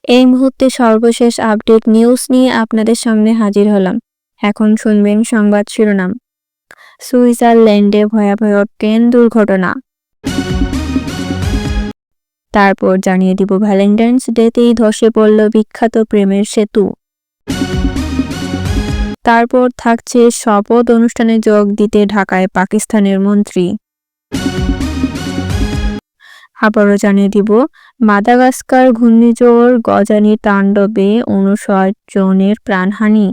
এই মুহূর্তে সর্বশেষ আপডেট নিউজ নিয়ে আপনাদের সামনে হাজির হলাম। এখন শুনবেন সংবাদ শিরোনাম। সুইজারল্যান্ডে ভয়াবহ ট্রেন দুর্ঘটনা। তারপর জানিয়ে দিব ভ্যালেন্টাইন্স ডেতেই ধসে পড়ল বিখ্যাত প্রেমের সেতু। তারপর থাকছে শপথ অনুষ্ঠানে যোগ দিতে ঢাকায় পাকিস্তানের মন্ত্রী। আবারও জানিয়ে দিব মাদাগাস্কার ঘূর্ণিঝড় গজানির তাণ্ডবে 59 জনের প্রাণহানি।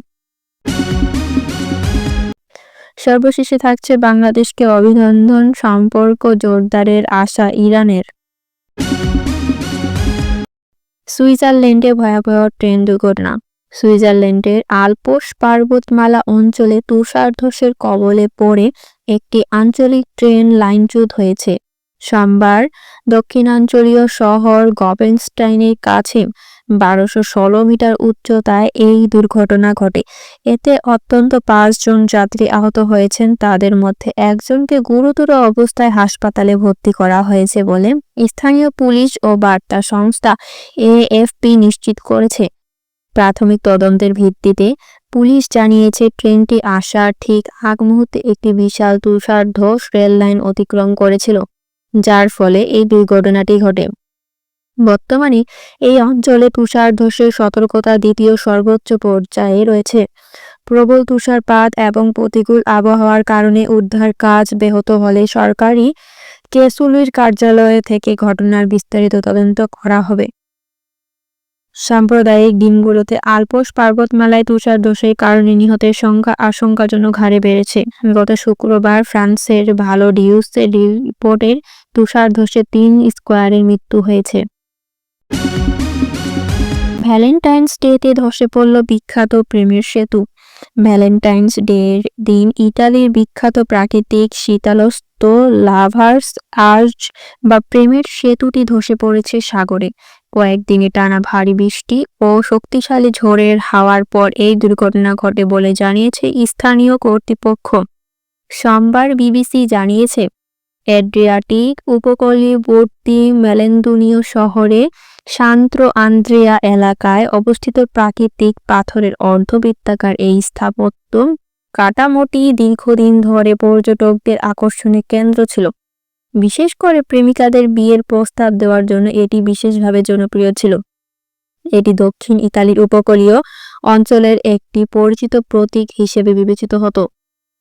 সর্বশেষে থাকছে বাংলাদেশকে অভিনন্দন, সম্পর্ক জোরদারের আশা ইরানের। সুইজারল্যান্ডে ভয়াবহ ট্রেন দুর্ঘটনা। সুইজারল্যান্ডের আল্পস পর্বতমালা অঞ্চলে তুষারধসের কবলে পড়ে একটি আঞ্চলিক ট্রেন লাইনচ্যুত হয়েছে। সোমবার দক্ষিণাঞ্চলীয় শহর গভেনস্টাইনের কাছে 1216 মিটার উচ্চতায় এই দুর্ঘটনা ঘটে। এতে অন্তত 5 জন যাত্রী আহত হয়েছেন। তাদের মধ্যে একজনকে গুরুতর অবস্থায় হাসপাতালে ভর্তি করা হয়েছে বলে স্থানীয় পুলিশ ও বার্তা সংস্থা এএফপি নিশ্চিত করেছে। প্রাথমিক তদন্তের ভিত্তিতে পুলিশ জানিয়েছে, ট্রেনটি আসার ঠিক আগ মুহূর্তে একটি বিশাল তুষারধস রেল লাইন অতিক্রম করেছিল, যার ফলে এই দুর্ঘটনাটি ঘটে। বর্তমানে এই অঞ্চলে তুষারধসের সতর্কতা দ্বিতীয় সর্বোচ্চ পর্যায়ে রয়েছে। প্রবল তুষারপাত এবং প্রতিকূল আবহাওয়ার কারণে উদ্ধার কাজ ব্যাহত হলে সরকারি কেসুলির কার্যালয় থেকে ঘটনার বিস্তারিত তদন্ত করা হবে। সাম্প্রদায়িক দিনগুলোতে আল্পস পর্বতমালায় তুষারধসের কারণে নিহতের সংখ্যা আশঙ্কাজনক হারে বেড়েছে। গত শুক্রবার ফ্রান্সের ভালোডিউসে রিপোর্টের তুষারধসে 3 স্কয়ারের মৃত্যু হয়েছে। ভ্যালেন্টাইন্স ডেতে ধসে পড়ল বিখ্যাত প্রেমের সেতু। ভ্যালেন্টাইন্স ডের দিন ইতালির বিখ্যাত প্রাকৃতিক শীতলস্থ লাভার্স আর্চ বা প্রেমের সেতুটি ধসে পড়েছে সাগরে। কয়েকদিনে টানা ভারী বৃষ্টি ও শক্তিশালী ঝড়ের হাওয়ার পর এই দুর্ঘটনা ঘটে বলে জানিয়েছে স্থানীয় কর্তৃপক্ষ। সোমবার বিবিসি জানিয়েছে, অ্যাড্রিয়াটিক উপকূলবর্তী মেলেন্দুনীয় শহরে সান্ত্রো আন্দ্রেয়া এলাকায় অবস্থিত প্রাকৃতিক পাথরের অর্ধবৃত্তাকার এই স্থাপত্য কাঠামোটি দীর্ঘদিন ধরে পর্যটকদের আকর্ষণের কেন্দ্র ছিল। বিশেষ করে প্রেমিকাদের বিয়ের প্রস্তাব দেওয়ার জন্য এটি বিশেষভাবে জনপ্রিয় ছিল। এটি দক্ষিণ ইতালির উপকূলীয় অঞ্চলের একটি পরিচিত প্রতীক হিসেবে বিবেচিত হতো।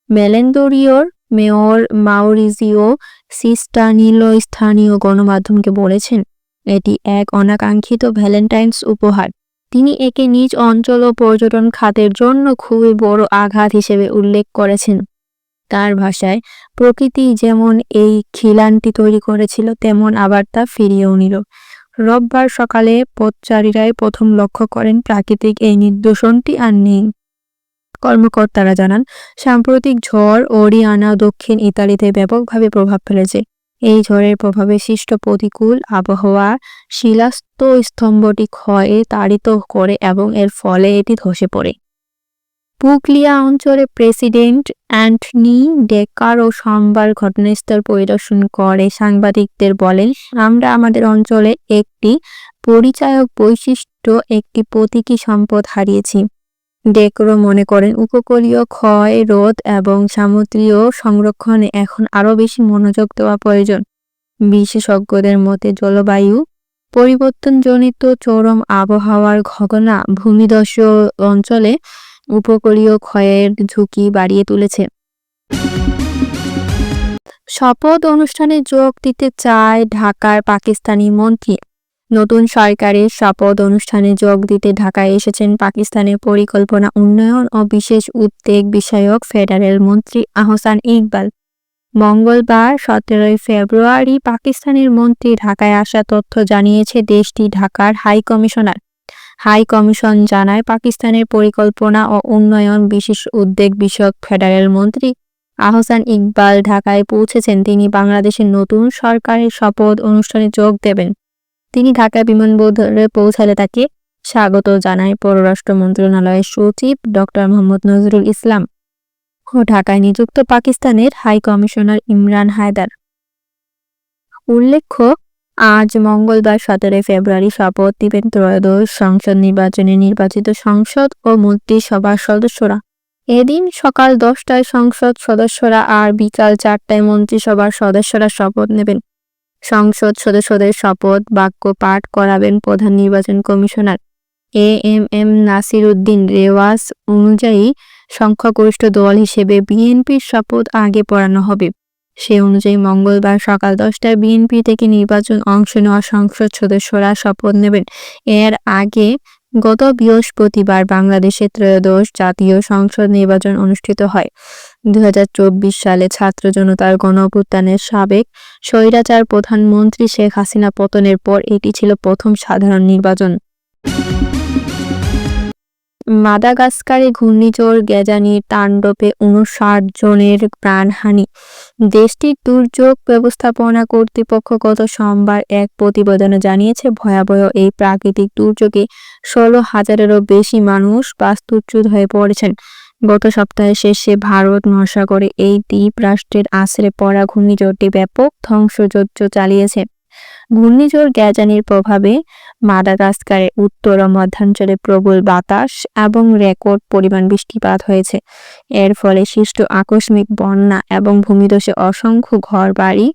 মেলেন্দোরিওর মেয়র মাউরিজিও সিস্টানিলো স্থানীয় গণমাধ্যমকে বলেছেন, এটি এক অনাকাঙ্ক্ষিত ভ্যালেন্টাইন্স উপহার। তিনি একে নিজ অঞ্চল ও পর্যটন খাতের জন্য খুবই বড় আঘাত হিসেবে উল্লেখ করেছেন। তার ভাষায়, প্রকৃতি যেমন এই খিলানটি তৈরি করেছিল, তেমন আবার তা ফিরিয়েও নিল। রোববার সকালে পথচারীরাই প্রথম লক্ষ্য করেন প্রাকৃতিক এই নিদর্শনটি আর নেই। কর্মকর্তারা জানান, সাম্প্রতিক ঝড় ওরিয়ানা দক্ষিণ ইতালিতে ব্যাপকভাবে প্রভাব ফেলেছে। এই ঝড়ের প্রভাবে সৃষ্ট প্রতিকূল আবহাওয়া শিলাস্ত স্তম্ভটি ক্ষয়ে তাড়িত করে এবং এর ফলে এটি ধসে পড়ে। পুগলিয়া অঞ্চলে প্রেসিডেন্ট অ্যান্টনি ডেকারো সোমবার ঘটনাস্থল পরিদর্শন করে সাংবাদিকদের বলেন, আমরা আমাদের অঞ্চলে একটি পরিচায়ক বৈশিষ্ট্য, একটি প্রতীকী সম্পদ হারিয়েছি। ডেকরো মনে করেন, উপকূলীয় ক্ষয় রোধ এবং সামুদ্রিক সংরক্ষণে এখন আরও বেশি মনোযোগ দেওয়া প্রয়োজন। বিশেষজ্ঞদের মতে জলবায়ু পরিবর্তনজনিত চরম আবহাওয়ার ঘটনা ভূমিধস অঞ্চলে উপকূলীয় ক্ষয়ের ঝুঁকি বাড়িয়ে তুলেছে। শপথ অনুষ্ঠানে যোগ দিতে চায় ঢাকার পাকিস্তানি মন্ত্রী। নতুন সরকারের শপথ অনুষ্ঠানে যোগ দিতে ঢাকায় এসেছেন পাকিস্তানের পরিকল্পনা, উন্নয়ন ও বিশেষ উদ্বেগ বিষয়ক ফেডারেল মন্ত্রী আহসান ইকবাল। মঙ্গলবার 17 ফেব্রুয়ারি পাকিস্তানের মন্ত্রী ঢাকায় আসা তথ্য জানিয়েছে দেশটি ঢাকার হাই কমিশনার। হাই কমিশন জানায়, পাকিস্তানের পরিকল্পনা ও উন্নয়ন বিশেষ উদ্বেগ বিষয়ক ফেডারেল মন্ত্রী আহসান ইকবাল ঢাকায় পৌঁছেছেন। তিনি বাংলাদেশের নতুন সরকারের শপথ অনুষ্ঠানে যোগ দেবেন। তিনি ঢাকা বিমানবন্দরে পৌঁছালে তাকে স্বাগত জানায় পররাষ্ট্র মন্ত্রণালয়ের সচিব ডক্টর মোহাম্মদ নজরুল ইসলাম ও ঢাকায় নিযুক্ত পাকিস্তানের হাই কমিশনার ইমরান হায়দার। উল্লেখ্য, আজ মঙ্গলবার 17 ফেব্রুয়ারি শপথ নেবেন ত্রয়োদশ সংসদ নির্বাচনে নির্বাচিত সংসদ ও মন্ত্রিসভার সদস্যরা। এদিন সকাল 10টায় সংসদ সদস্যরা আর বিকাল 4টায় মন্ত্রিসভার সদস্যরা শপথ নেবেন। সংসদ সদস্যদের শপথ বাক্য পাঠ করাবেন প্রধান নির্বাচন কমিশনার এএমএম নাসির উদ্দিন রেওয়াজ অনুযায়ী সংখ্যাগরিষ্ঠ দল হিসেবে বিএনপির শপথ আগে পড়ানো হবে। সে অনুযায়ী মঙ্গলবার সকাল 10টায় বিএনপি থেকে নির্বাচন অংশ নেওয়া সংসদ সদস্যরা শপথ নেবেন। এর আগে গত বৃহস্পতিবার বাংলাদেশে ত্রয়োদশ জাতীয় সংসদ নির্বাচন অনুষ্ঠিত হয়। 2024 সালে ছাত্র জনতার গণঅভ্যুত্থানের সাবেক স্বৈরাচার প্রধানমন্ত্রী শেখ হাসিনা পতনের পর এটি ছিল প্রথম সাধারণ নির্বাচন। মাদাগাস্কারে ঘূর্ণিঝড় গ্যাজানির তাণ্ডবে 59 জনের প্রাণহানি। দেশটির দুর্যোগ ব্যবস্থাপনা কর্তৃপক্ষ গত সোমবার এক প্রতিবেদনে জানিয়েছে, ভয়াবহ এই প্রাকৃতিক দুর্যোগে 16,000-এরও বেশি মানুষ বাস্তুচ্যুত হয়ে পড়েছেন। গত সপ্তাহের শেষে ভারত মহাসাগরে এই দ্বীপ রাষ্ট্রের আছড়ে পড়া ঘূর্ণিঝড়টি ব্যাপক ধ্বংসযজ্ঞ চালিয়েছে। ঘূর্ণিঝড় গ্যাজানির প্রভাবে মাদাগাস্কারের উত্তর ও মধ্যাঞ্চলে প্রবল বাতাস এবং রেকর্ড পরিমাণ বৃষ্টিপাত হয়েছে। এর ফলে সৃষ্ট আকস্মিক বন্যা এবং ভূমিধসে অসংখ্য ঘরবাড়ি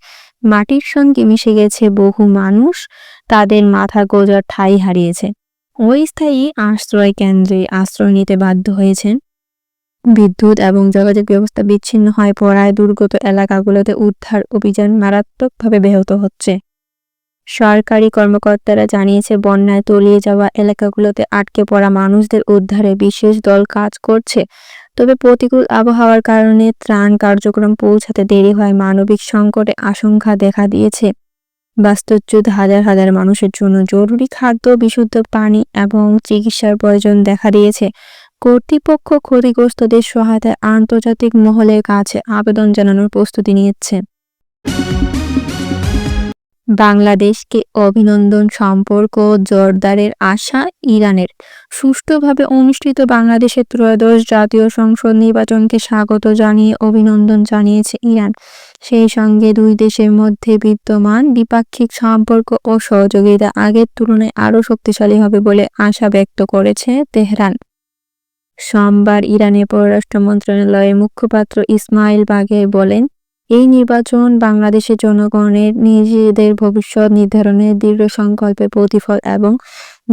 মাটির সঙ্গে মিশে গেছে। বহু মানুষ তাদের মাথা গোঁজার ঠাঁই হারিয়েছে। অস্থায়ী আশ্রয় কেন্দ্রে আশ্রয় নিতে বাধ্য হয়েছেন। বিদ্যুৎ এবং যোগাযোগ ব্যবস্থা বিচ্ছিন্ন হয়ে পড়ায় দুর্গত এলাকাগুলোতে উদ্ধার অভিযান মারাত্মকভাবে ব্যাহত হচ্ছে। সরকারি কর্মকর্তারা জানিয়েছে, বন্যায় তলিয়ে যাওয়া এলাকাগুলোতে আটকে পড়া মানুষদের উদ্ধারে বিশেষ দল কাজ করছে। তবে প্রতিকূল আবহাওয়ার কারণে ত্রাণ কার্যক্রম পৌঁছাতে দেরি হয় মানবিক সংকটে আশঙ্কা দেখা দিয়েছে। বাস্তুচ্যুত হাজার হাজার মানুষের জন্য জরুরি খাদ্য, বিশুদ্ধ পানি এবং চিকিৎসার প্রয়োজন দেখা দিয়েছে। কর্তৃপক্ষ ক্ষতিগ্রস্তদের সহায়তায় আন্তর্জাতিক মহলের কাছে আবেদন জানানোর প্রস্তুতি নিচ্ছে। বাংলাদেশকে অভিনন্দন। সম্পর্ক জোরদারের আশা ইরানের। সুষ্ঠুভাবে অনুষ্ঠিত বাংলাদেশের ত্রয়োদশ জাতীয় সংসদ নির্বাচনকে স্বাগত জানিয়ে অভিনন্দন জানিয়েছে ইরান। সেই সঙ্গে দুই দেশের মধ্যে বিদ্যমান দ্বিপাক্ষিক সম্পর্ক ও সহযোগিতা আগের তুলনায় আরও শক্তিশালী হবে বলে আশা ব্যক্ত করেছে তেহরান। সোমবার ইরানের পররাষ্ট্র মন্ত্রণালয়ের মুখপাত্র ইসমাইল বাঘেই বলেন, এই নির্বাচন বাংলাদেশের জনগণের নিজেদের ভবিষ্যৎ নির্ধারণের দৃঢ় সংকল্পের প্রতিফল এবং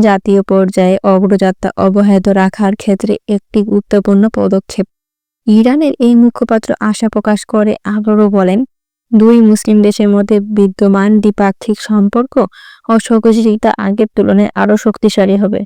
জাতীয় পর্যায়ে অগ্রযাত্রা অব্যাহত রাখার ক্ষেত্রে একটি গুরুত্বপূর্ণ পদক্ষেপ। ইরানের এই মুখপাত্র আশা প্রকাশ করে আবারও বলেন, দুই মুসলিম দেশের মধ্যে বিদ্যমান দ্বিপাক্ষিক সম্পর্ক ও সহযোগিতা আগের তুলনায় আরও শক্তিশালী হবে।